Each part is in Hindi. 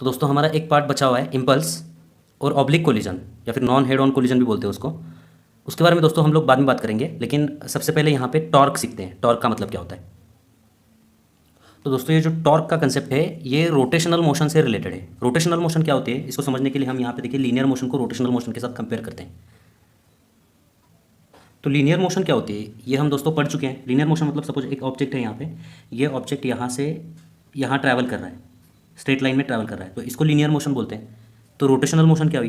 तो दोस्तों हमारा एक पार्ट बचा हुआ है इम्पल्स और ऑब्लिक कोलिजन या फिर नॉन हेड ऑन कोलिजन भी बोलते हैं उसको। उसके बारे में दोस्तों हम लोग बाद में बात करेंगे, लेकिन सबसे पहले यहाँ पे टॉर्क सीखते हैं। टॉर्क का मतलब क्या होता है। तो दोस्तों ये जो टॉर्क का कंसेप्ट है ये रोटेशनल मोशन से रिलेटेड है। रोटेशनल मोशन क्या होती है इसको समझने के लिए हम यहाँ पे देखिए लीनियर मोशन को रोटेशनल मोशन के साथ कंपेयर करते हैं। तो लीनियर मोशन क्या होती है ये हम दोस्तों पढ़ चुके हैं। लीनियर मोशन मतलब सपोज एक ऑब्जेक्ट है यहाँ पे, ये ऑब्जेक्ट यहाँ से यहाँ ट्रैवल कर रहा है, स्ट्रेट लाइन में ट्रैवल कर रहा है, तो इसको लीनियर मोशन बोलते हैं। तो रोटेशनल मोशन क्या हुई,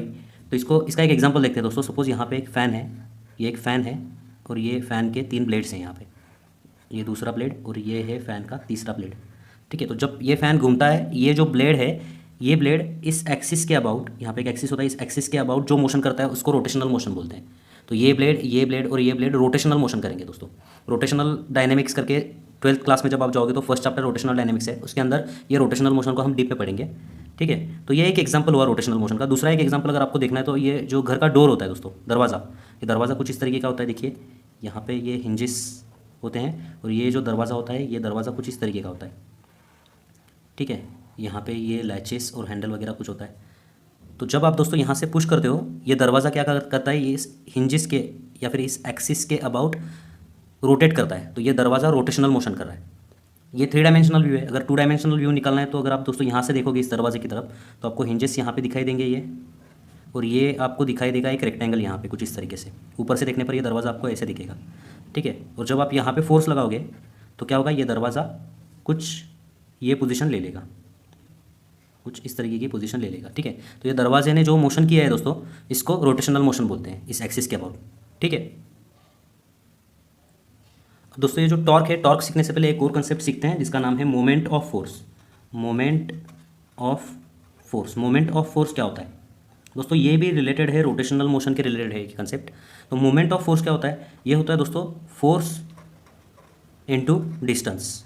तो इसका एक एग्जांपल देखते हैं दोस्तों। सपोज यहाँ पे एक फ़ैन है, ये एक फ़ैन है और ये फ़ैन के 3 ब्लेड्स हैं यहाँ पे, ये दूसरा ब्लेड और ये है फ़ैन का तीसरा ब्लेड। ठीक है, तो जब ये फ़ैन घूमता है, ये जो ब्लेड है, ये ब्लेड इस एक्सिस के अबाउट, यहाँ पे एक एक्सिस होता है, इस एक्सिस के अबाउट जो मोशन करता है उसको रोटेशनल मोशन बोलते हैं। तो ये ब्लेड और ये ब्लेड रोटेशनल मोशन करेंगे दोस्तों। रोटेशनल डायनेमिक्स करके 12th क्लास में जब आप जाओगे तो फर्स्ट चैप्टर रोटेशनल डायनेमिक्स है, उसके अंदर ये रोटेशनल मोशन को हम डीप में पढ़ेंगे। ठीक है, तो ये एक एग्जांपल हुआ रोटेशनल मोशन का। दूसरा एक एग्जांपल अगर आपको देखना है तो ये जो घर का डोर होता है दोस्तों, दरवाज़ा, ये दरवाज़ा कुछ इस तरीके का होता है। देखिए यहाँ पे ये हिंजेस होते हैं और ये जो दरवाज़ा होता है, ये दरवाज़ा कुछ इस तरीके का होता है। ठीक है, यहाँ पे ये लैचेस और हैंडल वगैरह कुछ होता है। तो जब आप दोस्तों यहाँ से पुश करते हो, ये दरवाज़ा क्या करता है, ये इस हिंजेस के या फिर इस एक्सिस के अबाउट रोटेट करता है। तो ये दरवाज़ा रोटेशनल मोशन कर रहा है। ये 3 डायमेंशनल व्यू है। अगर 2 डायमेंशनल व्यू निकालना है तो अगर आप दोस्तों यहाँ से देखोगे इस दरवाजे की तरफ, तो आपको हिंजेस यहाँ पे दिखाई देंगे ये, और ये आपको दिखाई देगा एक रेक्टेंगल यहाँ पे कुछ इस तरीके से। ऊपर से देखने पर ये दरवाज़ा आपको ऐसे दिखेगा। ठीक है, और जब आप यहाँ पे फोर्स लगाओगे तो क्या होगा, ये दरवाज़ा कुछ ये पोजीशन ले लेगा, कुछ इस तरीके की पोजीशन ले लेगा। ठीक है, तो ये दरवाजे ने जो मोशन किया है दोस्तों, इसको रोटेशनल मोशन बोलते हैं इस एक्सिस के अबाउट। ठीक है, अब दोस्तों ये जो टॉर्क है, टॉर्क सीखने से पहले एक और कंसेप्ट सीखते हैं जिसका नाम है moment of force. Moment of force, moment of force क्या होता है दोस्तों, ये भी रिलेटेड है, रोटेशनल मोशन के रिलेटेड है ये कंसेप्ट। तो मोमेंट ऑफ फोर्स क्या होता है, ये होता है दोस्तों फोर्स इनटू डिस्टेंस।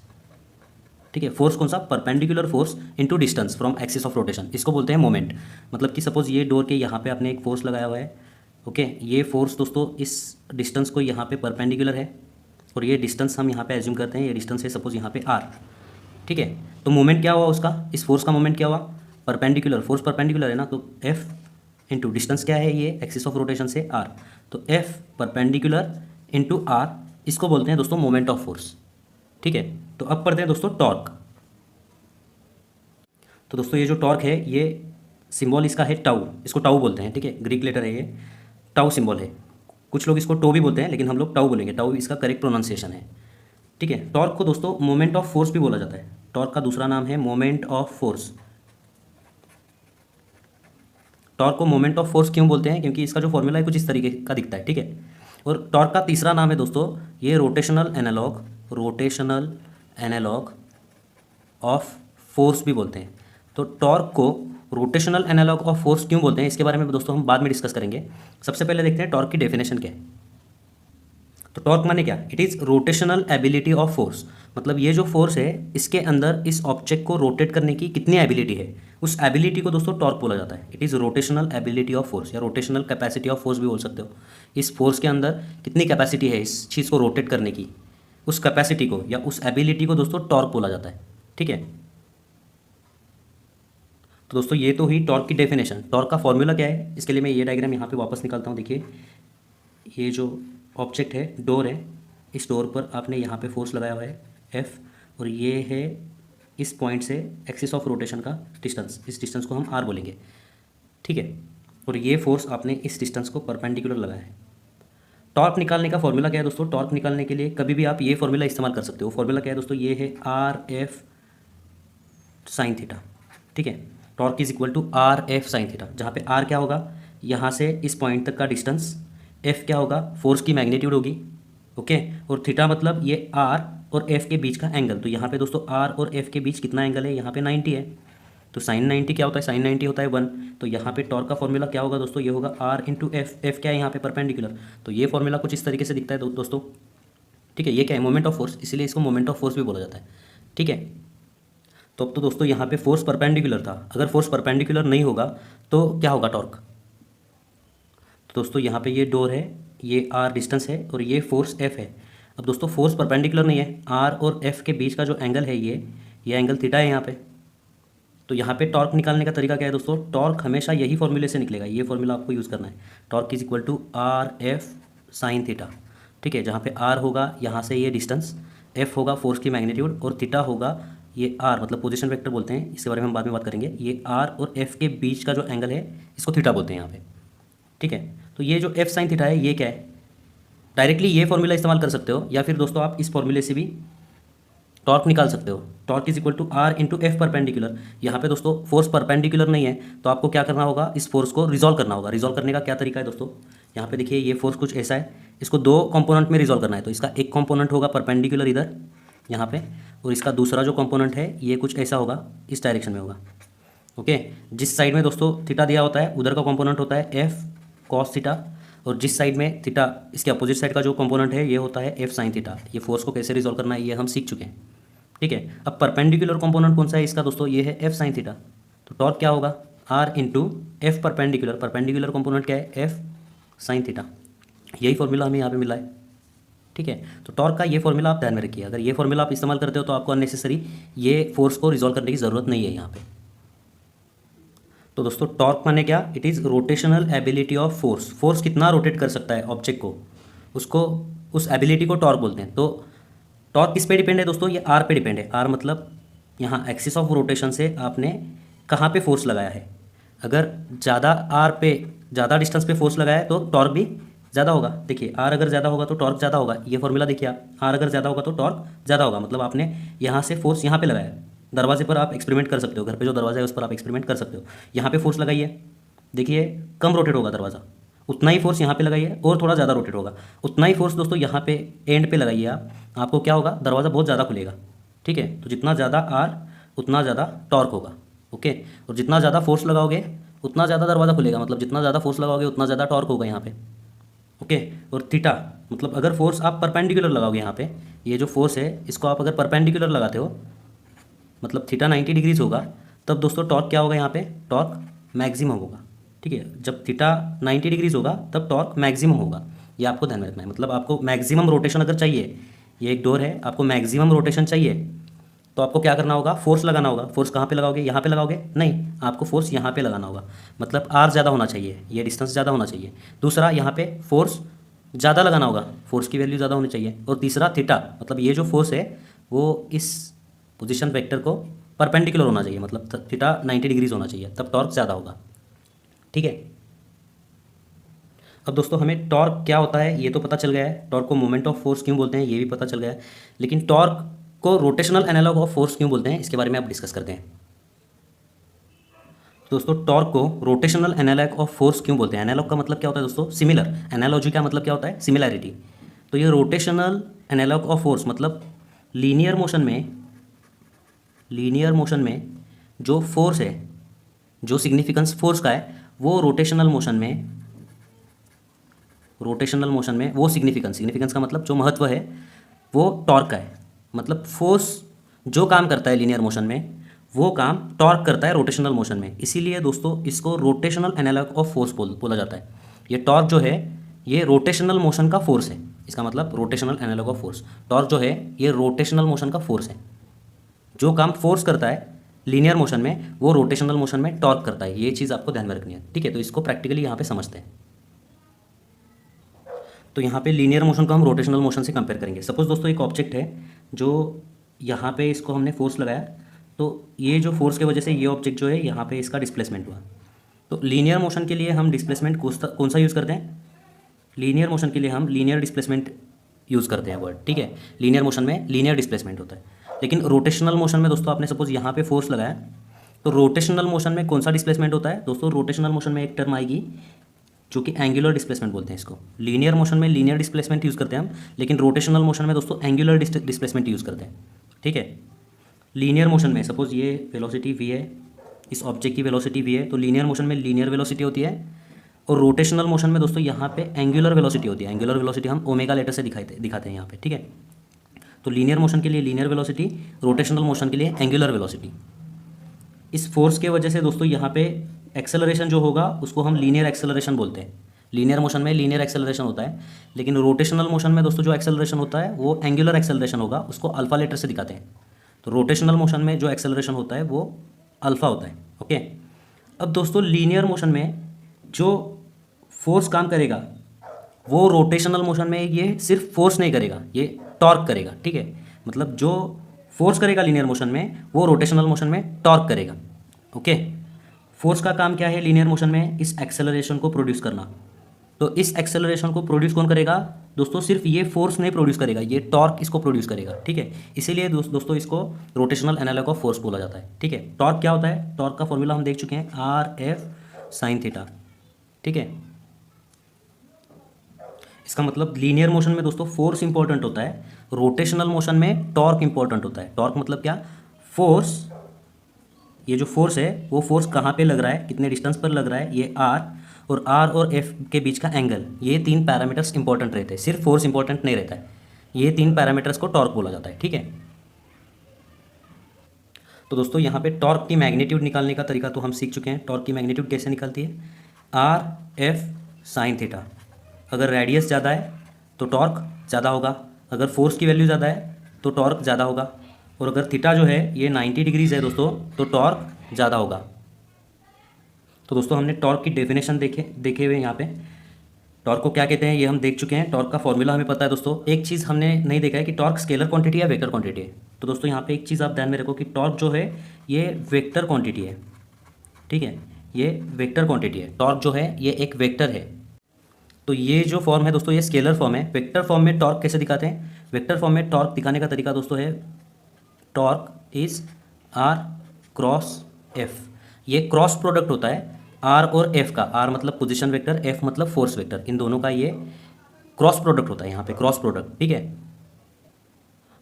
ठीक है, फोर्स कौन सा, perpendicular force into distance from axis of rotation, इसको बोलते हैं मोमेंट। मतलब कि सपोज ये डोर के यहाँ पे आपने एक फोर्स लगाया हुआ है। ओके, ये फोर्स दोस्तों इस डिस्टेंस को यहाँ पे परपेंडिकुलर है और ये डिस्टेंस हम यहाँ पे एज्यूम करते हैं, ये डिस्टेंस है सपोज यहाँ पे r। ठीक है, तो मोमेंट क्या हुआ उसका, इस फोर्स का मोमेंट क्या हुआ, परपेंडिकुलर, फोर्स परपेंडिकुलर है ना, तो f इंटू डिस्टेंस क्या है, ये एक्सिस ऑफ रोटेशन से r, तो f परपेंडिकुलर इंटू r, इसको बोलते हैं दोस्तों मोमेंट ऑफ फोर्स। ठीक है, तो अब पढ़ते हैं दोस्तों टॉर्क। तो दोस्तों ये जो टॉर्क है, ये सिंबल इसका है टाउ, इसको टाउ बोलते हैं। ठीक है, ग्रीक लेटर है ये, टाउ सिंबल है। कुछ लोग इसको टो भी बोलते हैं, लेकिन हम लोग टाउ बोलेंगे, टाउ इसका करेक्ट प्रोनाउंसिएशन है। ठीक है, टॉर्क को दोस्तों मोमेंट ऑफ फोर्स भी बोला जाता है। टॉर्क का दूसरा नाम है मोमेंट ऑफ फोर्स। टॉर्क को मोमेंट ऑफ फोर्स क्यों बोलते हैं, क्योंकि इसका जो फॉर्मूला है कुछ इस तरीके का दिखता है। ठीक है, और टॉर्क का तीसरा नाम है दोस्तों ये rotational analogue, rotational analogue of force भी बोलते हैं। तो टॉर्क को रोटेशनल एनालॉग ऑफ फोर्स क्यों बोलते हैं, इसके बारे में दोस्तों हम बाद में डिस्कस करेंगे। सबसे पहले देखते हैं टॉर्क की डेफिनेशन क्या है। तो टॉर्क माने क्या, it is rotational ability of force. मतलब ये जो फोर्स है, इसके अंदर इस ऑब्जेक्ट को रोटेट करने की कितनी एबिलिटी है, उस एबिलिटी को दोस्तों टॉर्क बोला जाता है। It is rotational ability of force या रोटेशनल कैपेसिटी ऑफ फोर्स भी बोल सकते हो। इस फोर्स के अंदर कितनी कैपेसिटी है इस चीज़ को रोटेट करने की, उस कैपेसिटी को या उस एबिलिटी को दोस्तों टॉर्क बोला जाता है। ठीक है, तो दोस्तों ये तो हुई टॉर्क की डेफिनेशन। टॉर्क का फॉर्मूला क्या है, इसके लिए मैं ये डायग्राम यहाँ पे वापस निकालता हूँ। देखिए ये जो ऑब्जेक्ट है, डोर है, इस डोर पर आपने यहाँ पे फोर्स लगाया हुआ है F, और ये है इस पॉइंट से एक्सिस ऑफ रोटेशन का डिस्टेंस, इस डिस्टेंस को हम R बोलेंगे। ठीक है, और ये फोर्स आपने इस डिस्टेंस को परपेंडिकुलर लगाया है। टॉर्क निकालने का फॉर्मूला क्या है दोस्तों, टॉर्क निकालने के लिए कभी भी आप ये फॉर्मूला इस्तेमाल कर सकते हो। फॉर्मूला क्या है दोस्तों, ये है RF साइन थीटा। ठीक है, torque is equal to RF sine theta, जहाँ पे R क्या होगा, यहाँ से इस पॉइंट तक का डिस्टेंस, F क्या होगा, फोर्स की मैग्नीट्यूड होगी। ओके, और थीटा मतलब ये R और F के बीच का एंगल। तो यहाँ पे दोस्तों R और F के बीच कितना एंगल है, यहाँ पे 90 है। तो साइन 90 क्या होता है, साइन 90 होता है 1। तो यहाँ पे टॉर्क का फॉर्मूला क्या होगा दोस्तों, ये होगा R इंटू एफ। एफ क्या है यहाँ पे, परपेंडिकुलर। तो ये फॉर्मूला कुछ इस तरीके से दिखता है दोस्तों। ठीक है, ये क्या है, मोमेंट ऑफ फोर्स, इसीलिए इसको मोमेंट ऑफ फोर्स भी बोला जाता है। ठीक है, तो अब तो दोस्तों यहाँ पे फोर्स परपेंडिकुलर था, अगर फोर्स परपेंडिकुलर नहीं होगा तो क्या होगा टॉर्क। तो दोस्तों यहाँ पे ये डोर है, ये R डिस्टेंस है और ये फोर्स F है। अब दोस्तों फोर्स परपेंडिकुलर नहीं है, R और F के बीच का जो एंगल है ये एंगल थीटा है यहाँ पे। तो यहाँ पे टॉर्क निकालने का तरीका क्या है दोस्तों, टॉर्क हमेशा यही फॉर्मूले से निकलेगा, ये फॉर्मूला आपको यूज़ करना है। Torque is equal to R F sine theta, ठीक है, जहाँ पे आर होगा यहाँ से ये डिस्टेंस, एफ होगा फोर्स की मैग्नीट्यूड, और थीटा होगा ये आर मतलब पोजीशन वेक्टर बोलते हैं, इसके बारे में हम बाद में बात करेंगे। ये आर और एफ के बीच का जो एंगल है इसको थीटा बोलते हैं यहाँ पे, ठीक है। तो ये जो एफ साइन थीटा है ये क्या है, डायरेक्टली ये फॉर्मूला इस्तेमाल कर सकते हो, या फिर दोस्तों आप इस फॉर्मूले से भी टॉर्क निकाल सकते हो। Torque is equal to R into F perpendicular. यहाँ पे दोस्तों फोर्स परपेंडिकुलर नहीं है, तो आपको क्या करना होगा, इस फोर्स को रिजॉल्व करना होगा। रिजॉल्व करने का क्या तरीका है दोस्तों, यहाँ पे देखिए ये फोर्स कुछ ऐसा है, इसको दो कंपोनेंट में रिजॉल्व करना है। तो इसका एक कंपोनेंट होगा परपेंडिकुलर इधर यहाँ पे, और इसका दूसरा जो कंपोनेंट है ये कुछ ऐसा होगा, इस डायरेक्शन में होगा, ओके। जिस साइड में दोस्तों थीटा दिया होता है उधर का कंपोनेंट होता है एफ कॉस थीटा, और जिस साइड में थीटा इसके अपोजिट साइड का जो कंपोनेंट है ये होता है एफ साइन थीटा। ये फोर्स को कैसे रिजॉल्व करना है ये हम सीख चुके हैं, ठीक है। अब परपेंडिकुलर कंपोनेंट कौन सा है इसका दोस्तों, ये है एफ साइन थीटा। तो टॉर्क क्या होगा, R into F perpendicular, perpendicular component क्या है एफ साइन थीटा। यही फॉर्मूला हमें यहाँ पे मिला है, ठीक है। तो टॉर्क का ये फॉर्मूला आप ध्यान में रखिए, अगर ये फॉर्मूला आप इस्तेमाल करते हो तो आपको अननेसेसरी ये फोर्स को रिजॉल्व करने की ज़रूरत नहीं है यहाँ पे। तो दोस्तों टॉर्क माने क्या, it is rotational ability of force. Force कितना रोटेट कर सकता है ऑब्जेक्ट को, उसको उस एबिलिटी को टॉर्क बोलते हैं। तो टॉर्क किस पे डिपेंड है दोस्तों, ये आर पे डिपेंड है। आर मतलब यहाँ एक्सिस ऑफ रोटेशन से आपने कहाँ पे फोर्स लगाया है। अगर ज़्यादा आर पे ज़्यादा डिस्टेंस पे फोर्स लगाया है तो टॉर्क भी ज़्यादा होगा। देखिए आर अगर ज़्यादा होगा तो टॉर्क ज़्यादा होगा, ये फॉर्मूला देखिए आप, आर अगर ज़्यादा होगा तो टॉर्क ज़्यादा होगा। मतलब आपने यहाँ से फोर्स यहाँ पे लगाया है, दरवाजे पर आप एक्सपेरिमेंट कर सकते हो, घर पे जो दरवाजा है उस पर आप एक्सपेरिमेंट कर सकते हो। यहाँ पे फोर्स लगाइए, देखिए कम रोटेट होगा दरवाज़ा, उतना ही फोर्स यहाँ पे लगाइए और थोड़ा ज़्यादा रोटेट होगा, उतना ही फोर्स दोस्तों यहाँ पे एंड पे लगाइए आप, आपको क्या होगा, दरवाज़ा बहुत ज़्यादा खुलेगा, ठीक है। तो जितना ज़्यादा आर उतना ज़्यादा टॉर्क होगा, ओके। और जितना ज़्यादा फोर्स लगाओगे उतना ज़्यादा दरवाज़ा खुलेगा, मतलब जितना ज़्यादा फोर्स लगाओगे उतना ज़्यादा टॉर्क होगा यहाँ पे, ओके। और थीटा मतलब अगर फोर्स आप परपेंडिकुलर लगाओगे यहाँ पे, ये जो फोर्स है इसको आप अगर परपेंडिकुलर लगाते हो मतलब थीटा 90 डिग्रीज होगा, तब दोस्तों टॉर्क क्या होगा यहाँ पे, टॉर्क मैक्सिमम होगा, ठीक है। जब थीटा 90 डिग्रीज होगा तब टॉर्क मैक्सिमम होगा, ये आपको ध्यान में रखना है। मतलब आपको मैक्सिमम रोटेशन अगर चाहिए, ये एक डोर है, आपको मैक्सिमम रोटेशन चाहिए तो आपको क्या करना होगा, फोर्स लगाना होगा। फोर्स कहाँ पे लगाओगे, यहाँ पे लगाओगे नहीं, आपको फोर्स यहाँ पे लगाना होगा। मतलब आर ज़्यादा होना चाहिए, ये डिस्टेंस ज़्यादा होना चाहिए। दूसरा यहाँ पे फोर्स ज़्यादा लगाना होगा, फोर्स की वैल्यू ज़्यादा होनी चाहिए। और तीसरा थीटा मतलब ये जो फोर्स है वो इस पोजीशन वेक्टर को परपेंडिकुलर होना चाहिए, मतलब थीटा 90 डिग्रीज होना चाहिए, तब टॉर्क ज़्यादा होगा, ठीक है। अब दोस्तों हमें टॉर्क क्या होता है ये तो पता चल गया है, टॉर्क को मोमेंट ऑफ फोर्स क्यों बोलते हैं ये भी पता चल गया है, लेकिन टॉर्क को रोटेशनल एनालॉग ऑफ फोर्स क्यों बोलते हैं इसके बारे में आप डिस्कस करते हैं। दोस्तों टॉर्क को रोटेशनल एनालॉग ऑफ फोर्स क्यों बोलते हैं, एनालॉग का मतलब क्या होता है दोस्तों, सिमिलर। एनालॉजी का मतलब क्या होता है, सिमिलैरिटी। तो ये रोटेशनल एनालॉग ऑफ फोर्स मतलब लीनियर मोशन में जो फोर्स है, जो सिग्निफिकेंस फोर्स का है वो रोटेशनल मोशन में वो सिग्निफिकेंस का मतलब जो महत्व है वो टॉर्क का है। मतलब फोर्स जो काम करता है लीनियर मोशन में वो काम टॉर्क करता है रोटेशनल मोशन में, इसीलिए दोस्तों इसको रोटेशनल एनालॉग ऑफ फोर्स बोला जाता है। ये टॉर्क जो है ये रोटेशनल मोशन का फोर्स है, इसका मतलब rotational analogue of force. Torque जो है ये रोटेशनल मोशन का फोर्स है, जो काम फोर्स करता है लीनियर मोशन में वो रोटेशनल मोशन में टॉर्क करता है। ये चीज़ आपको ध्यान में रखनी है, ठीक है। तो इसको प्रैक्टिकली यहाँ पे समझते हैं। तो यहाँ पे लीनियर मोशन को हम रोटेशनल मोशन से कंपेयर करेंगे। सपोज दोस्तों एक ऑब्जेक्ट है जो यहाँ पे इसको हमने फोर्स लगाया, तो ये जो फोर्स की वजह से ये ऑब्जेक्ट जो है यहाँ पे इसका डिस्प्लेसमेंट हुआ। तो लीनियर मोशन के लिए हम डिस्प्लेसमेंट कौन सा यूज़ करते हैं, लीनियर मोशन के लिए हम लीनियर डिस्प्लेसमेंट यूज़ करते हैं वर्ड, ठीक है। लीनियर मोशन में लीनियर डिस्प्लेसमेंट होता है। लेकिन रोटेशनल मोशन में दोस्तों आपने सपोज यहाँ पे फोर्स लगाया, तो रोटेशनल मोशन में कौन सा डिस्प्लेसमेंट होता है दोस्तों, रोटेशनल मोशन में एक टर्म आएगी जो कि एंगुलर डिस्प्लेसमेंट बोलते हैं इसको। लीनियर मोशन में लीनियर डिस्प्लेसमेंट यूज़ करते हैं हम, लेकिन रोटेशनल मोशन में दोस्तों एंगुलर डिस्प्लेसमेंट यूज़ करते हैं, ठीक है। लीनियर मोशन में सपोज ये वेलोसिटी v है, इस ऑब्जेक्ट की वेलोसिटी v है, तो लीनियर मोशन में लीनियर वेलोसिटी होती है। और रोटेशनल मोशन में दोस्तों यहाँ पे एंगुलर वेलोसिटी होती है। एंगुलर वेलोसिटी हम ओमेगा लेटर से दिखाते हैं यहाँ पे, ठीक है। तो लीनियर मोशन के लिए लीनियर वेलोसिटी, रोटेशनल मोशन के लिए एंगुलर वेलोसिटी। इस फोर्स के वजह से दोस्तों यहाँ पे एक्सेलरेशन जो होगा उसको हम लीनियर एक्सेलरेशन बोलते हैं। लीनियर मोशन में लीनियर एक्सेलरेशन होता है, लेकिन रोटेशनल मोशन में दोस्तों जो एक्सेलरेशन होता है वो एंगुलर एक्सेलरेशन होगा, उसको अल्फा लेटर से दिखाते हैं। तो रोटेशनल मोशन में जो एक्सेलरेशन होता है वो अल्फा होता है। ओके, अब दोस्तों लीनियर मोशन में जो फोर्स काम करेगा वो रोटेशनल मोशन में ये सिर्फ फोर्स नहीं करेगा, ये टॉर्क करेगा। ठीक है, मतलब जो फोर्स करेगा लीनियर मोशन में वो रोटेशनल मोशन में टॉर्क करेगा। ओके, फोर्स का काम क्या है लीनियर मोशन में? इस एक्सेलरेशन को प्रोड्यूस करना। तो इस एक्सेलरेशन को प्रोड्यूस कौन करेगा दोस्तों? सिर्फ ये फोर्स नहीं प्रोड्यूस करेगा, ये टॉर्क इसको प्रोड्यूस करेगा। ठीक है, इसीलिए दोस्तों इसको रोटेशनल एनालॉग ऑफ फोर्स बोला जाता है। ठीक है, टॉर्क क्या होता है? टॉर्क का फॉर्मूला हम देख चुके हैं, आर एफ साइन थीटा। ठीक है, इसका मतलब लीनियर मोशन में दोस्तों फोर्स इंपॉर्टेंट होता है, रोटेशनल मोशन में टॉर्क इंपॉर्टेंट होता है। टॉर्क मतलब क्या? फोर्स, ये जो फोर्स है वो फोर्स कहाँ पे लग रहा है, कितने डिस्टेंस पर लग रहा है, ये आर और एफ के बीच का एंगल, ये 3 पैरामीटर्स इंपॉर्टेंट रहते हैं। सिर्फ फोर्स इंपॉर्टेंट नहीं रहता है, ये 3 पैरामीटर्स को टॉर्क बोला जाता है। ठीक है, तो दोस्तों यहाँ पे टॉर्क की मैग्नीट्यूड निकालने का तरीका तो हम सीख चुके हैं। टॉर्क की मैग्नीट्यूड कैसे निकलती है? Are F sine theta. अगर रेडियस ज़्यादा है तो टॉर्क ज़्यादा होगा, अगर फोर्स की वैल्यू ज़्यादा है तो टॉर्क ज़्यादा होगा, और अगर थीटा जो है ये 90 डिग्रीज है दोस्तों तो टॉर्क ज़्यादा होगा। तो दोस्तों हमने टॉर्क की डेफिनेशन देखे हुए यहाँ पे। टॉर्क को क्या कहते हैं ये हम देख चुके हैं, टॉर्क का फॉर्मूला हमें पता है दोस्तों। एक चीज़ हमने नहीं देखा है कि टॉर्क स्केलर क्वांटिटी या वेक्टर क्वांटिटी है। तो दोस्तों यहाँ पे एक चीज़ आप ध्यान में रखो कि टॉर्क जो है ये वेक्टर क्वांटिटी है। ठीक है, ये वेक्टर क्वांटिटी है, टॉर्क जो है ये एक वेक्टर है। तो ये जो फॉर्म है दोस्तों ये स्केलर फॉर्म है। वेक्टर फॉर्म में टॉर्क कैसे दिखाते हैं? वेक्टर फॉर्म में टॉर्क दिखाने का तरीका दोस्तों है torque is R cross F. ये क्रॉस प्रोडक्ट होता है आर और एफ का। आर मतलब पोजीशन वेक्टर, एफ मतलब फोर्स वेक्टर, इन दोनों का ये क्रॉस प्रोडक्ट होता है यहाँ पे, क्रॉस प्रोडक्ट। ठीक है,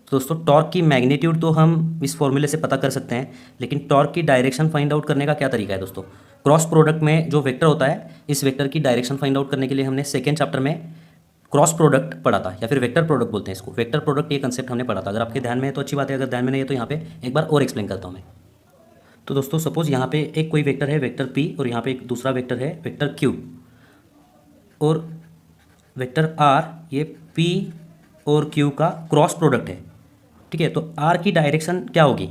तो दोस्तों टॉर्क की मैग्नीट्यूड तो हम इस फॉर्मूले से पता कर सकते हैं, लेकिन टॉर्क की डायरेक्शन फाइंड आउट करने का क्या तरीका है दोस्तों? क्रॉस प्रोडक्ट में जो वेक्टर होता है, इस वेक्टर की डायरेक्शन फाइंड आउट करने के लिए हमने सेकेंड चैप्टर में क्रॉस प्रोडक्ट पढ़ा था, या फिर वेक्टर प्रोडक्ट बोलते हैं इसको। वेक्टर प्रोडक्ट ये कंसेप्ट हमने पढ़ा था। अगर आपके ध्यान में है तो अच्छी बात है, अगर ध्यान में नहीं है तो यहाँ पे एक बार और एक्सप्लेन करता हूँ मैं। तो दोस्तों सपोज यहाँ पे एक कोई वेक्टर है वेक्टर पी, और यहाँ पे एक दूसरा वेक्टर है वेक्टर क्यू, और वेक्टर आर ये पी और क्यू का क्रॉस प्रोडक्ट है। ठीक है, तो आर की डायरेक्शन क्या होगी?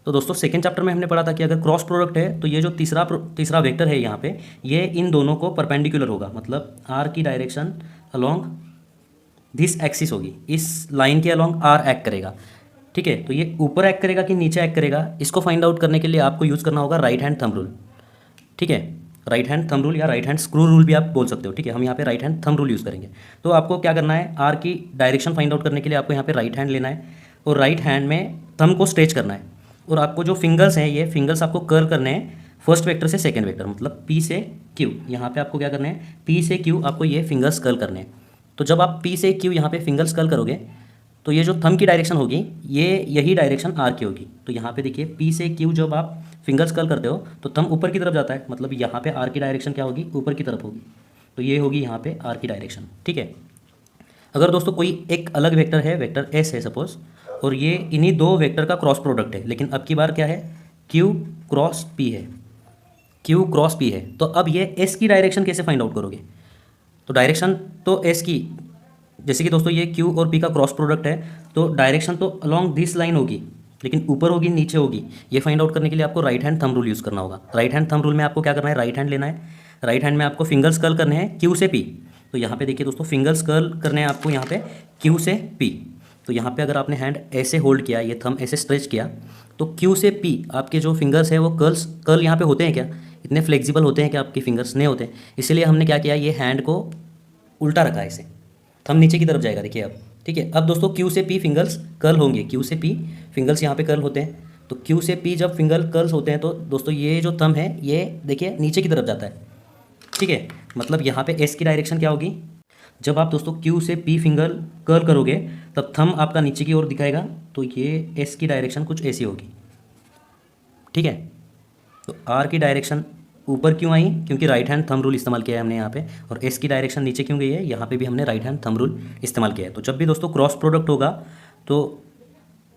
तो दोस्तों सेकेंड चैप्टर में हमने पढ़ा था कि अगर क्रॉस प्रोडक्ट है तो ये जो तीसरा वेक्टर है यहाँ पे, ये इन दोनों को परपेंडिकुलर होगा। मतलब आर की डायरेक्शन अलोंग दिस एक्सिस होगी, इस लाइन के अलोंग आर एक्ट करेगा। ठीक है, तो ये ऊपर एक्ट करेगा कि नीचे एक्ट करेगा, इसको फाइंड आउट करने के लिए आपको यूज़ करना होगा राइट हैंड थंब रूल। ठीक है, राइट हैंड थंब रूल या राइट हैंड स्क्रू रूल भी आप बोल सकते हो। ठीक है, हम यहाँ पे right hand thumb rule use करेंगे। तो आपको क्या करना है, आर की डायरेक्शन फाइंड आउट करने के लिए आपको यहाँ पे राइट हैंड लेना है, और राइट हैंड में थंब को स्ट्रेच करना है, और आपको जो फिंगर्स हैं ये फिंगर्स आपको कर्ल करने हैं फर्स्ट वेक्टर से सेकेंड वेक्टर, मतलब पी से क्यू। यहाँ पे आपको क्या करना है, पी से क्यू आपको ये फिंगर्स कर्ल करने हैं। तो जब आप पी से क्यू यहाँ पे फिंगर्स कर्ल करोगे तो ये जो थंब की डायरेक्शन होगी ये यही डायरेक्शन आर की होगी। तो यहाँ पे देखिए पी से क्यू जब आप फिंगर्स कर्ल करते हो तो थंब ऊपर की तरफ जाता है, मतलब यहाँ पे आर की डायरेक्शन क्या होगी, ऊपर की तरफ होगी। तो ये होगी यहाँ पे आर की डायरेक्शन। ठीक है, अगर दोस्तों कोई एक अलग वेक्टर है, वेक्टर एस है सपोज, और ये इन्हीं दो वेक्टर का क्रॉस प्रोडक्ट है, लेकिन अब की बार क्या है, क्यू क्रॉस पी है, क्यू क्रॉस पी है। तो अब ये एस की डायरेक्शन कैसे फाइंड आउट करोगे? तो डायरेक्शन तो एस की, जैसे कि दोस्तों ये क्यू और पी का क्रॉस प्रोडक्ट है, तो डायरेक्शन तो अलोंग दिस लाइन होगी, लेकिन ऊपर होगी नीचे होगी, ये फाइंड आउट करने के लिए आपको right hand thumb rule use करना होगा। राइट हैंड थंब रूल में आपको क्या करना है, राइट हैंड लेना है, राइट हैंड में आपको फिंगर्स कर्ल करने हैं क्यू से पी। तो यहाँ पे देखिए दोस्तों फिंगर्स कर्ल करने हैं आपको यहाँ पे क्यू से पी। तो यहाँ पे अगर आपने हैंड ऐसे होल्ड किया, ये थंब ऐसे स्ट्रेच किया, तो क्यू से पी आपके जो फिंगर्स है वो कर्ल यहाँ पे होते हैं क्या, इतने फ्लेक्सिबल होते हैं कि आपके फिंगर्स नहीं होते, इसीलिए हमने क्या किया, ये हैंड को उल्टा रखा है, इसे थंब नीचे की तरफ जाएगा। देखिए अब ठीक है, अब दोस्तों क्यू से पी फिंगर्स कर्ल होंगे, क्यू से पी फिंगर्स यहाँ पे कर्ल होते हैं। तो क्यू से पी जब फिंगर कर्ल्स होते हैं तो दोस्तों ये जो थंब है ये देखिए नीचे की तरफ जाता है। ठीक है, मतलब यहाँ पे एस की डायरेक्शन क्या होगी, जब आप दोस्तों क्यू से पी फिंगर कर्ल करोगे तब थंब आपका नीचे की ओर दिखाएगा, तो ये एस की डायरेक्शन कुछ ऐसी होगी। ठीक है, तो आर की डायरेक्शन ऊपर क्यों आई, क्योंकि राइट हैंड थंब रूल इस्तेमाल किया है हमने यहाँ पे, और एस की डायरेक्शन नीचे क्यों गई है, यहाँ पे भी हमने राइट हैंड थंब रूल इस्तेमाल किया है। तो जब भी दोस्तों क्रॉस प्रोडक्ट होगा तो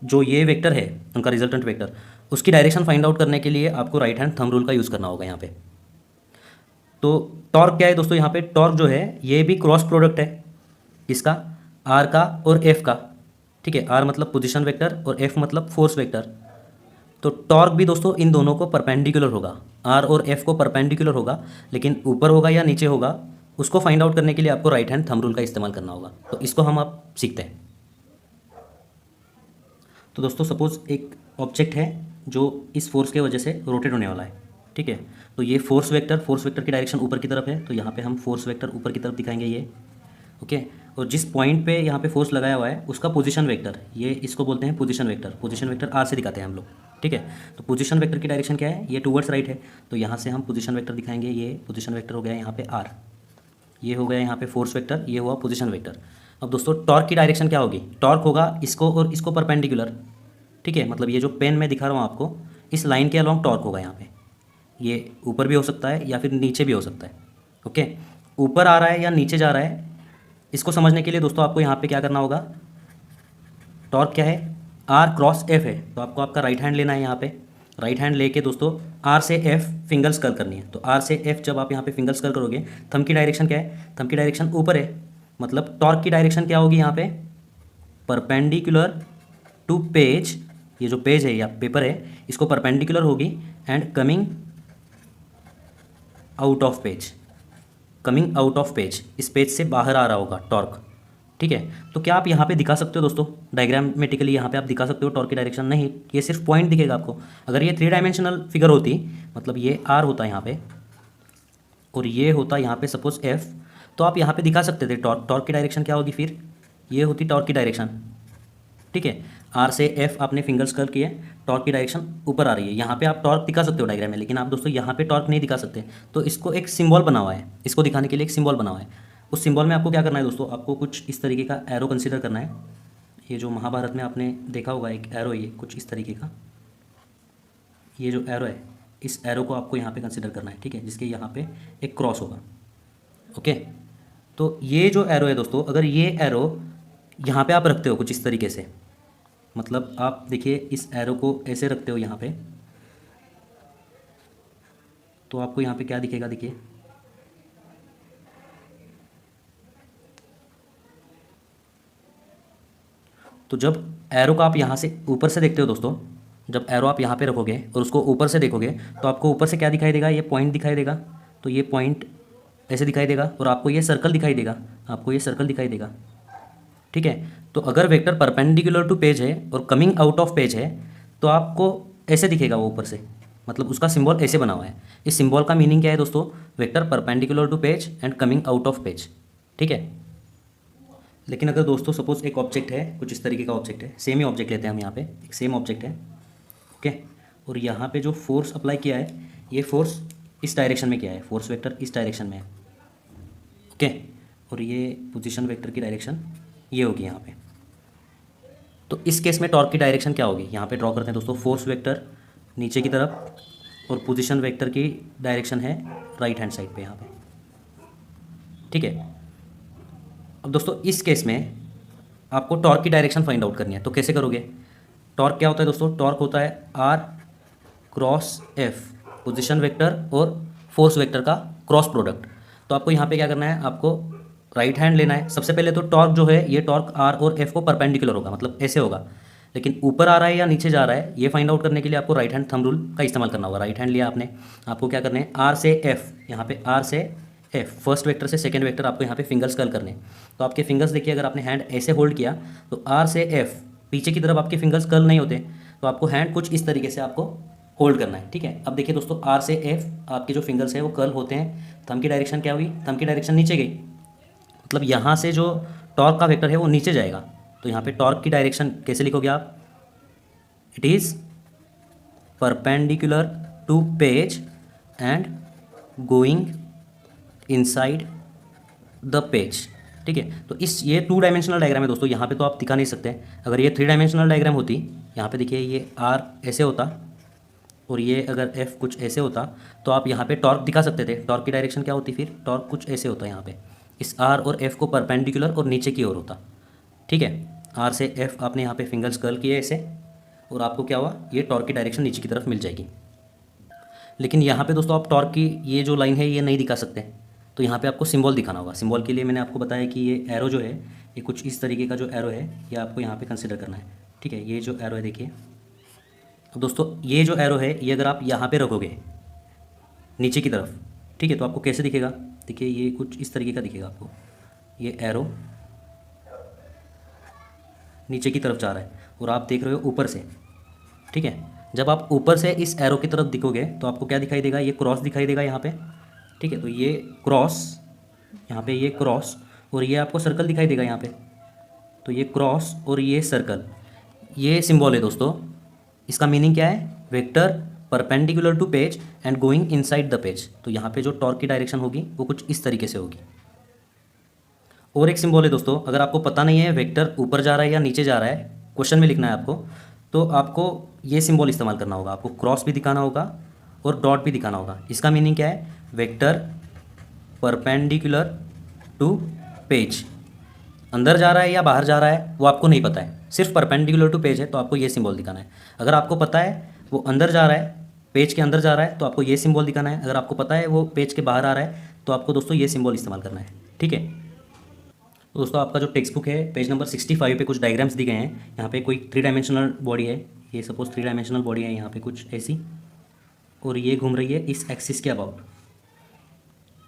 जो ये वेक्टर है उनका रिजल्टेंट वेक्टर, उसकी डायरेक्शन फाइंड आउट करने के लिए आपको राइट हैंड थंब रूल का यूज़ करना होगा यहाँ पे। तो टॉर्क क्या है दोस्तों, यहाँ पे टॉर्क जो है ये भी क्रॉस प्रोडक्ट है, किसका, आर का और एफ का। ठीक है, आर मतलब पोजीशन वेक्टर और एफ मतलब फोर्स वेक्टर। तो टॉर्क भी दोस्तों इन दोनों को परपेंडिकुलर होगा, आर और एफ को परपेंडिकुलर होगा, लेकिन ऊपर होगा या नीचे होगा उसको फाइंड आउट करने के लिए आपको राइट हैंड थंब रूल का इस्तेमाल करना होगा। तो इसको हम अब सीखते हैं। तो दोस्तों सपोज एक ऑब्जेक्ट है जो इस फोर्स के वजह से रोटेट होने वाला है, ठीक है। तो ये फोर्स वेक्टर की डायरेक्शन ऊपर की तरफ है, तो यहाँ पे हम फोर्स वेक्टर ऊपर की तरफ दिखाएंगे ये, ओके। और जिस पॉइंट पे यहाँ पे फोर्स लगाया हुआ है उसका पोजीशन वेक्टर, ये इसको बोलते हैं पोजीशन वेक्टर आर से दिखाते हैं हम लोग, ठीक है। तो पोजीशन वेक्टर की डायरेक्शन क्या है, ये टूवर्ड्स राइट है, तो यहाँ से हम पोजीशन वेक्टर दिखाएंगे, ये पोजीशन वेक्टर हो गया यहाँ पे आर, ये हो गया यहाँ पे फोर्स वेक्टर, ये हुआ पोजीशन वेक्टर। अब दोस्तों टॉर्क की डायरेक्शन क्या होगी, टॉर्क होगा इसको और इसको परपेंडिकुलर, ठीक है। मतलब ये जो पेन मैं दिखा रहा हूँ आपको, इस लाइन के अलॉन्ग टॉर्क होगा यहाँ पे, ये ऊपर भी हो सकता है या फिर नीचे भी हो सकता है, ओके। ऊपर आ रहा है या नीचे जा रहा है, इसको समझने के लिए दोस्तों आपको यहाँ पे क्या करना होगा, टॉर्क क्या है, आर क्रॉस एफ है, तो आपको आपका राइट हैंड लेना है यहाँ पे, राइट हैंड लेके दोस्तों आर से एफ फिंगर्स कर्ल करनी है। तो आर से एफ जब आप यहाँ पे फिंगर्स कर्ल करोगे, थंब की डायरेक्शन क्या है, थंब की डायरेक्शन ऊपर है, मतलब टॉर्क की डायरेक्शन क्या होगी यहाँ पे, परपेंडिकुलर टू पेज, ये जो पेज है या पेपर है इसको परपेंडिकुलर होगी, and coming out of page, coming out of page, इस पेज से बाहर आ रहा होगा टॉर्क, ठीक है। तो क्या आप यहाँ पे दिखा सकते हो दोस्तों डायग्रामेटिकली, यहाँ पे आप दिखा सकते हो टॉर्क की डायरेक्शन, नहीं, ये सिर्फ पॉइंट दिखेगा आपको। अगर ये 3 डायमेंशनल फिगर होती, मतलब ये आर होता यहाँ पे और ये होता यहाँ पे सपोज एफ, तो आप यहाँ पे दिखा सकते थे टॉर्क की डायरेक्शन क्या होगी, फिर ये होती टॉर्क की डायरेक्शन, ठीक है। आर से एफ आपने फिंगर्स कर्ल किए, टॉर्क की डायरेक्शन ऊपर आ रही है, यहाँ पे आप टॉर्क दिखा सकते हो डायग्राम में, लेकिन आप दोस्तों यहाँ पे टॉर्क नहीं दिखा सकते। तो इसको एक सिंबल बना हुआ है, इसको दिखाने के लिए एक सिंबल बना हुआ है। उस सिंबल में आपको क्या करना है दोस्तों, आपको कुछ इस तरीके का एरो कंसीडर करना है। ये जो महाभारत में आपने देखा होगा एक एरो, ये कुछ इस तरीके का, ये जो एरो है इस एरो को आपको यहाँ पे कंसीडर करना है, ठीक है, जिसके यहाँ पे एक क्रॉस होगा, ओके। तो ये जो एरो है दोस्तों, अगर ये एरो यहाँ पे आप रखते हो कुछ इस तरीके से, मतलब आप देखिए इस एरो को ऐसे रखते हो यहाँ पे, तो आपको यहाँ पे क्या दिखेगा, देखिए तो जब एरो का आप यहाँ से ऊपर से देखते हो दोस्तों, जब एरो आप यहाँ पे रखोगे और उसको ऊपर से देखोगे तो आपको ऊपर से क्या दिखाई देगा, ये पॉइंट दिखाई देगा, तो ये पॉइंट ऐसे दिखाई देगा, और आपको ये सर्कल दिखाई देगा, आपको ये सर्कल दिखाई देगा, ठीक है। तो अगर वेक्टर परपेंडिकुलर टू पेज है और कमिंग आउट ऑफ पेज है तो आपको ऐसे दिखेगा वो ऊपर से, मतलब उसका सिंबल ऐसे बना हुआ है। इस सिंबल का मीनिंग क्या है दोस्तों, vector perpendicular to page and coming out of page, ठीक है। लेकिन अगर दोस्तों सपोज एक ऑब्जेक्ट है, कुछ इस तरीके का ऑब्जेक्ट है, सेम ही ऑब्जेक्ट लेते हैं हम, यहाँ पे एक सेम ऑब्जेक्ट है, ओके, और यहाँ पे जो फोर्स अप्लाई किया है, ये फोर्स इस डायरेक्शन में किया है, फोर्स वेक्टर इस डायरेक्शन में है, ओके, और ये पोजीशन वेक्टर की डायरेक्शन ये होगी यहाँ पे। तो इस केस में टॉर्क की डायरेक्शन क्या होगी, यहाँ पे ड्रॉ करते हैं दोस्तों, फोर्स वेक्टर नीचे की तरफ और पोजीशन वेक्टर की डायरेक्शन है राइट हैंड साइड पे यहाँ पे, ठीक है। अब दोस्तों इस केस में आपको टॉर्क की डायरेक्शन फाइंड आउट करनी है, तो कैसे करोगे, टॉर्क क्या होता है दोस्तों, टॉर्क होता है R cross F, position vector और फोर्स वेक्टर का क्रॉस प्रोडक्ट। तो आपको यहाँ पे क्या करना है, आपको राइट हैंड लेना है। सबसे पहले तो टॉर्क जो है ये टॉर्क आर और एफ को परपेंडिकुलर होगा, मतलब ऐसे होगा, लेकिन ऊपर आ रहा है या नीचे जा रहा है ये फाइंड आउट करने के लिए आपको राइट हैंड थंब रूल का इस्तेमाल करना होगा। राइट हैंड लिया आपने, आपको क्या करना है, आर से एफ, यहाँ पे आर से एफ, फर्स्ट वेक्टर से सेकंड वेक्टर आपको यहाँ पे फिंगर्स कर्ल करने। तो आपके फिंगर्स देखिए, अगर आपने हैंड ऐसे होल्ड किया तो आर से एफ पीछे की तरफ आपके फिंगर्स कर्ल नहीं होते, तो आपको हैंड कुछ इस तरीके से आपको होल्ड करना है, ठीक है। अब देखिए दोस्तों आर से एफ आपके जो फिंगर्स है वो कर्ल होते हैं, थंब की डायरेक्शन क्या हुई, थंब की डायरेक्शन नीचे गई, मतलब यहाँ से जो टॉर्क का वेक्टर है वो नीचे जाएगा। तो यहाँ पे टॉर्क की डायरेक्शन कैसे लिखोगे आप, it is perpendicular to page and going inside the page, ठीक है। तो इस ये 2 डायमेंशनल डायग्राम है दोस्तों, यहाँ पे तो आप दिखा नहीं सकते। अगर ये 3 डायमेंशनल डायग्राम होती, यहाँ पे देखिए ये आर ऐसे होता और ये अगर एफ कुछ ऐसे होता, तो आप यहाँ पे टॉर्क दिखा सकते थे। टॉर्क की डायरेक्शन क्या होती, फिर टॉर्क कुछ ऐसे होता है, यहाँ पे इस आर और एफ को परपेंडिकुलर और नीचे की ओर होता, ठीक है। आर से एफ आपने यहाँ पे फिंगर्स कर्ल किए ऐसे, और आपको क्या हुआ, ये टॉर्क की डायरेक्शन नीचे की तरफ मिल जाएगी। लेकिन यहाँ पे दोस्तों आप टॉर्क की ये जो लाइन है ये नहीं दिखा सकते, तो यहाँ पे आपको सिंबल दिखाना होगा। सिंबल के लिए मैंने आपको बताया कि ये एरो जो है ये कुछ इस तरीके का जो एरो है ये आपको यहाँ पे कंसिडर करना है, ठीक है। ये जो एरो है देखिए, अब दोस्तों ये जो एरो है ये अगर आप यहाँ पे रखोगे नीचे की तरफ, ठीक है, तो आपको कैसे दिखेगा? देखिए ये कुछ इस तरीके का दिखेगा आपको। ये एरो नीचे की तरफ जा रहा है और आप देख रहे हो ऊपर से, ठीक है। जब आप ऊपर से इस एरो की तरफ दिखोगे तो आपको क्या दिखाई देगा? ये क्रॉस दिखाई देगा यहाँ पे, ठीक है। तो ये क्रॉस, यहाँ पे ये क्रॉस, और ये आपको सर्कल दिखाई देगा यहाँ पे। तो ये क्रॉस और ये सर्कल, ये सिंबल है दोस्तों। इसका मीनिंग क्या है? Vector perpendicular to page and going inside the page. तो यहाँ पे जो टॉर्क की डायरेक्शन होगी वो कुछ इस तरीके से होगी। और एक सिंबल है दोस्तों, अगर आपको पता नहीं है वेक्टर ऊपर जा रहा है या नीचे जा रहा है, क्वेश्चन में लिखना है आपको, तो आपको ये सिंबल इस्तेमाल करना होगा। आपको क्रॉस भी दिखाना होगा और डॉट भी दिखाना होगा। इसका मीनिंग क्या है? Vector perpendicular to page. अंदर जा रहा है या बाहर जा रहा है वो आपको नहीं पता है, सिर्फ परपेंडिकुलर टू पेज है तो आपको ये सिंबल दिखाना है। अगर आपको पता है वो अंदर जा रहा है, पेज के अंदर जा रहा है, तो आपको ये सिंबल दिखाना है। अगर आपको पता है वो पेज के बाहर आ रहा है तो आपको दोस्तों ये सिंबल इस्तेमाल करना है, ठीक है। तो दोस्तों आपका जो टेक्स्ट बुक है पेज नंबर 65 पे कुछ डायग्राम्स दी गए हैं। यहाँ पे कोई 3 डायमेंशनल बॉडी है, ये सपोज 3 डायमेंशनल बॉडी है यहाँ पे कुछ ऐसी, और ये घूम रही है इस एक्सिस के अबाउट,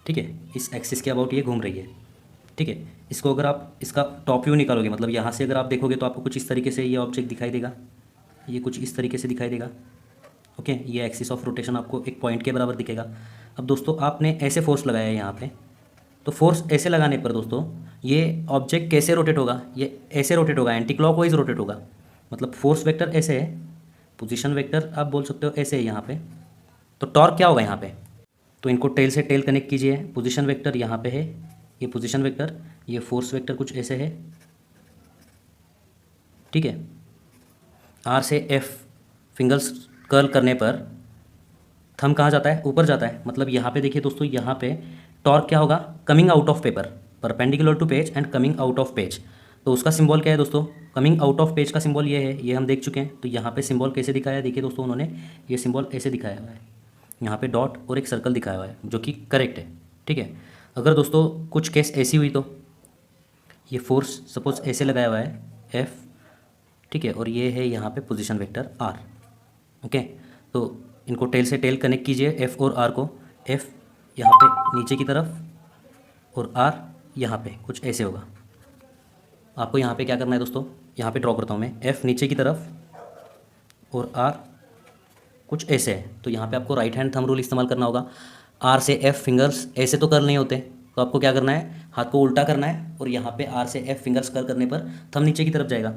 ठीक है, इस एक्सिस के अबाउट ये घूम रही है, ठीक है। इसको अगर आप इसका टॉप व्यू निकालोगे, मतलब यहाँ से अगर आप देखोगे तो आपको कुछ इस तरीके से ये ऑब्जेक्ट दिखाई देगा, ये कुछ इस तरीके से दिखाई देगा, ओके। ये एक्सिस ऑफ रोटेशन आपको एक पॉइंट के बराबर दिखेगा। अब दोस्तों आपने ऐसे फोर्स लगाया है यहाँ पे, तो फोर्स ऐसे लगाने पर दोस्तों ये ऑब्जेक्ट कैसे रोटेट होगा? ये ऐसे रोटेट होगा, एंटी क्लॉकवाइज रोटेट होगा। मतलब फोर्स वेक्टर ऐसे है, पोजीशन वेक्टर आप बोल सकते हो ऐसे है यहाँ पे। तो टॉर्क क्या होगा यहाँ पे? तो इनको टेल से टेल कनेक्ट कीजिए। पोजीशन वेक्टर यहाँ पे है, ये पोजीशन वेक्टर, ये फोर्स वेक्टर कुछ ऐसे है, ठीक है। आर से एफ फिंगर्स कर्ल करने पर थंब कहाँ जाता है? ऊपर जाता है। मतलब यहाँ पे देखिए दोस्तों, यहाँ पे टॉर्क क्या होगा? Coming out of paper, perpendicular to page and coming out of page. तो उसका सिंबल क्या है दोस्तों? कमिंग आउट ऑफ पेज का सिंबल ये है, ये हम देख चुके हैं। तो यहाँ पे सिंबल कैसे दिखाया है? देखिए दोस्तों, उन्होंने ये सिंबल ऐसे दिखाया हुआ है, यहाँ पे डॉट और एक सर्कल दिखाया हुआ है, जो कि करेक्ट है, ठीक है। अगर दोस्तों कुछ केस ऐसी हुई तो ये फोर्स सपोज ऐसे लगाया हुआ है एफ, ठीक है, और ये है यहाँ पे पोजीशन वेक्टर आर, ओके। तो इनको टेल से टेल कनेक्ट कीजिए, एफ और आर को। एफ यहाँ पे नीचे की तरफ और आर यहाँ पे कुछ ऐसे होगा। आपको यहाँ पे क्या करना है दोस्तों? यहाँ पे ड्रॉ करता हूँ मैं, एफ नीचे की तरफ और आर कुछ ऐसे है। तो यहाँ पे आपको राइट हैंड थंब रूल इस्तेमाल करना होगा। आर से एफ फिंगर्स ऐसे तो कर नहीं होते, तो आपको क्या करना है? हाथ को उल्टा करना है और यहाँ पे आर से एफ फिंगर्स कर करने पर थंब नीचे की तरफ जाएगा।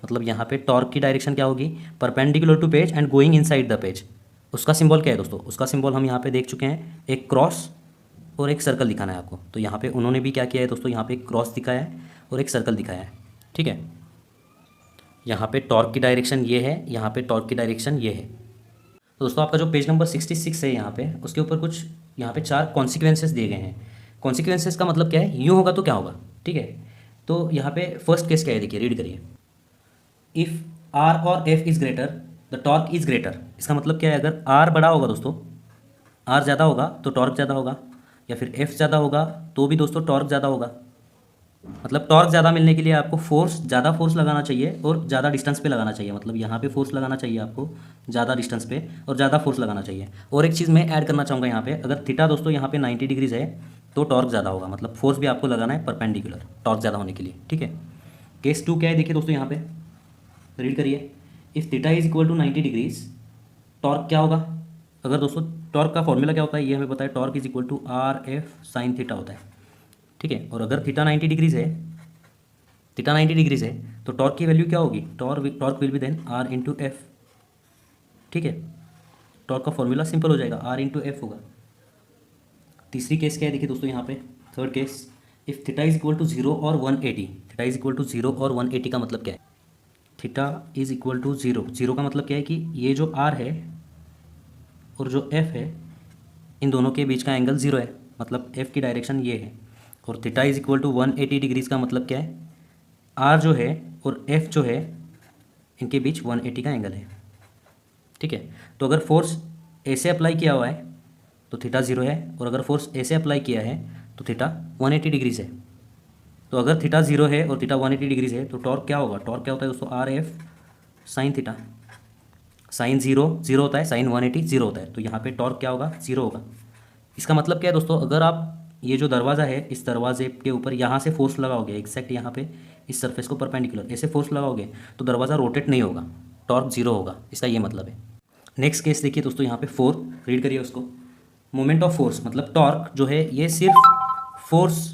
मतलब यहाँ पे टॉर्क की डायरेक्शन क्या होगी? Perpendicular to page and going inside the page. उसका सिंबल क्या है दोस्तों? उसका सिंबल हम यहाँ पे देख चुके हैं, एक क्रॉस और एक सर्कल दिखाना है आपको। तो यहाँ पे उन्होंने भी क्या किया है दोस्तों? यहाँ पे एक क्रॉस दिखाया है और एक सर्कल दिखाया है, ठीक है। यहाँ पे टॉर्क की डायरेक्शन ये है, यहाँ पे टॉर्क की डायरेक्शन ये है। तो दोस्तों आपका जो पेज नंबर 66 है यहाँ पे, उसके ऊपर कुछ यहाँ पे 4 कॉन्सिक्वेंसेस दिए गए हैं। कॉन्सिक्वेंसेस का मतलब क्या है? यूँ होगा तो क्या होगा, ठीक है। तो यहाँ पे फर्स्ट केस क्या है, देखिए रीड करिए। इफ़ आर और F is greater the torque is greater. इसका मतलब क्या है? अगर आर बड़ा होगा दोस्तों, आर ज़्यादा होगा तो टॉर्क ज़्यादा होगा, या फिर एफ ज़्यादा होगा तो भी दोस्तों टॉर्क ज़्यादा होगा। मतलब टॉर्क ज़्यादा मिलने के लिए आपको ज़्यादा फोर्स लगाना चाहिए और ज़्यादा डिस्टेंस पे लगाना चाहिए। मतलब यहाँ पे फोर्स लगाना चाहिए आपको ज़्यादा डिस्टेंस पे और ज़्यादा फोर्स लगाना चाहिए। और एक चीज़ मैं ऐड करना चाहूँगा यहाँ पे, अगर थीटा दोस्तों यहाँ पे 90 डिग्रीज है तो टॉर्क ज़्यादा होगा। मतलब फोर्स भी आपको लगाना है परपेंडिकुलर टॉर्क ज़्यादा होने के लिए, ठीक है। केस 2 क्या है देखिए दोस्तों, यहाँ पे रीड करिए। If theta is equal to 90 degrees, torque क्या होगा? अगर दोस्तों टॉर्क का फॉर्मूला क्या होता है ये हमें पता है, torque is equal to R F sine theta होता है, ठीक है। और अगर थीटा 90 डिग्रीज है, थीटा 90 डिग्रीज है तो टॉर्क की वैल्यू क्या होगी? Torque will be then R into F, ठीक है। टॉर्क का फॉर्मूला सिंपल हो जाएगा, आर इंटू एफ होगा। तीसरी केस क्या है देखिए दोस्तों यहाँ पे, third case. If theta is equal to 0 और 180, थीटा इज इक्वल टू 0 और 180 का मतलब क्या है? थीटा इज इक्वल टू 0, 0 का मतलब क्या है कि ये जो आर है और जो एफ है, इन दोनों के बीच का एंगल 0 है, मतलब एफ की डायरेक्शन ये है। और theta is equal to 180 degrees का मतलब क्या है? आर जो है और एफ जो है, इनके बीच 180 का एंगल है, ठीक है। तो अगर फोर्स ऐसे अप्लाई किया हुआ है तो थीटा 0 है, और अगर फोर्स ऐसे अप्लाई किया है तो थीटा 180 डिग्रीज़ है। तो अगर थीटा 0 है और थीटा 180 डिग्रीज़ है तो टॉर्क क्या होगा? टॉर्क क्या होता है दोस्तों? R F sine theta, sine 0 होता है, साइन 180 0 होता है, तो यहाँ पे टॉर्क क्या होगा, 0 होगा। इसका मतलब क्या है दोस्तों, अगर आप ये जो दरवाज़ा है इस दरवाजे के ऊपर यहाँ से फोर्स लगाओगे एग्जैक्ट यहाँ पे इस सरफेस को परपेंडिकुलर ऐसे फोर्स लगाओगे तो दरवाज़ा रोटेट नहीं होगा, टॉर्क 0 होगा, इसका ये मतलब है। नेक्स्ट केस देखिए दोस्तों, यहाँ पे 4 रीड करिए उसको। मोमेंट ऑफ फोर्स मतलब टॉर्क जो है ये सिर्फ फोर्स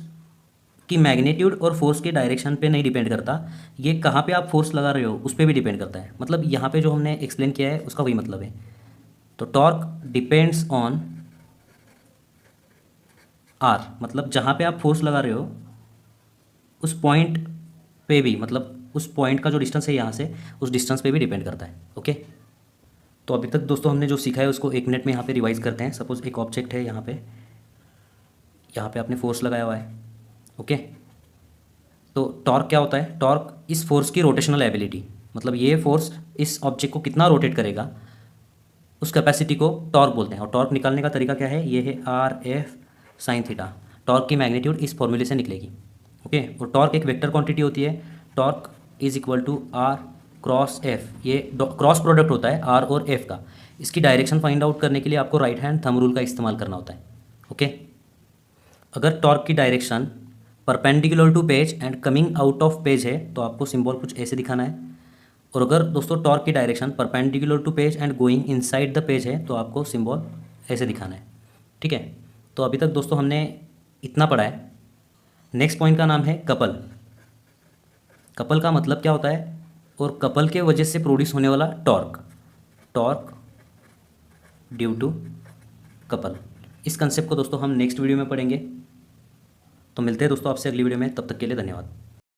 की मैग्नीट्यूड और फोर्स के डायरेक्शन पे नहीं डिपेंड करता, ये कहाँ पे आप फोर्स लगा रहे हो उस पर भी डिपेंड करता है। मतलब यहाँ पे जो हमने एक्सप्लेन किया है उसका वही मतलब है। तो टॉर्क डिपेंड्स ऑन आर, मतलब जहाँ पे आप फोर्स लगा रहे हो उस पॉइंट पे भी, मतलब उस पॉइंट का जो डिस्टेंस है यहाँ से उस डिस्टेंस पे भी डिपेंड करता है। ओके, तो अभी तक दोस्तों हमने जो सीखा है उसको 1 मिनट में यहाँ पे रिवाइज करते हैं। सपोज एक ऑब्जेक्ट है, यहाँ पे आपने फोर्स लगाया हुआ है। ओके, तो टॉर्क क्या होता है, टॉर्क इस फोर्स की रोटेशनल एबिलिटी, मतलब ये फोर्स इस ऑब्जेक्ट को कितना रोटेट करेगा उस कैपेसिटी को टॉर्क बोलते हैं। और टॉर्क निकालने का तरीका क्या है, ये है are F sine theta. Torque की मैग्नीट्यूड इस फॉर्मूले से निकलेगी। ओके, और टॉर्क एक वेक्टर क्वांटिटी होती है। Torque is equal to R cross F, ये क्रॉस प्रोडक्ट होता है आर और एफ का। इसकी डायरेक्शन फाइंड आउट करने के लिए आपको राइट हैंड थंब रूल का इस्तेमाल करना होता है। ओके, अगर टॉर्क की direction perpendicular to page and coming out of page है तो आपको सिंबल कुछ ऐसे दिखाना है। और अगर दोस्तों टॉर्क की direction perpendicular to page and going inside the page है तो आपको सिंबल ऐसे दिखाना है। ठीक है, तो अभी तक दोस्तों हमने इतना पढ़ा है। नेक्स्ट पॉइंट का नाम है कपल। कपल का मतलब क्या होता है, और कपल के वजह से प्रोड्यूस होने वाला torque, torque due to couple. इस कंसेप्ट को दोस्तों हम नेक्स्ट वीडियो में पढ़ेंगे। तो मिलते हैं दोस्तों आपसे अगली वीडियो में, तब तक के लिए धन्यवाद।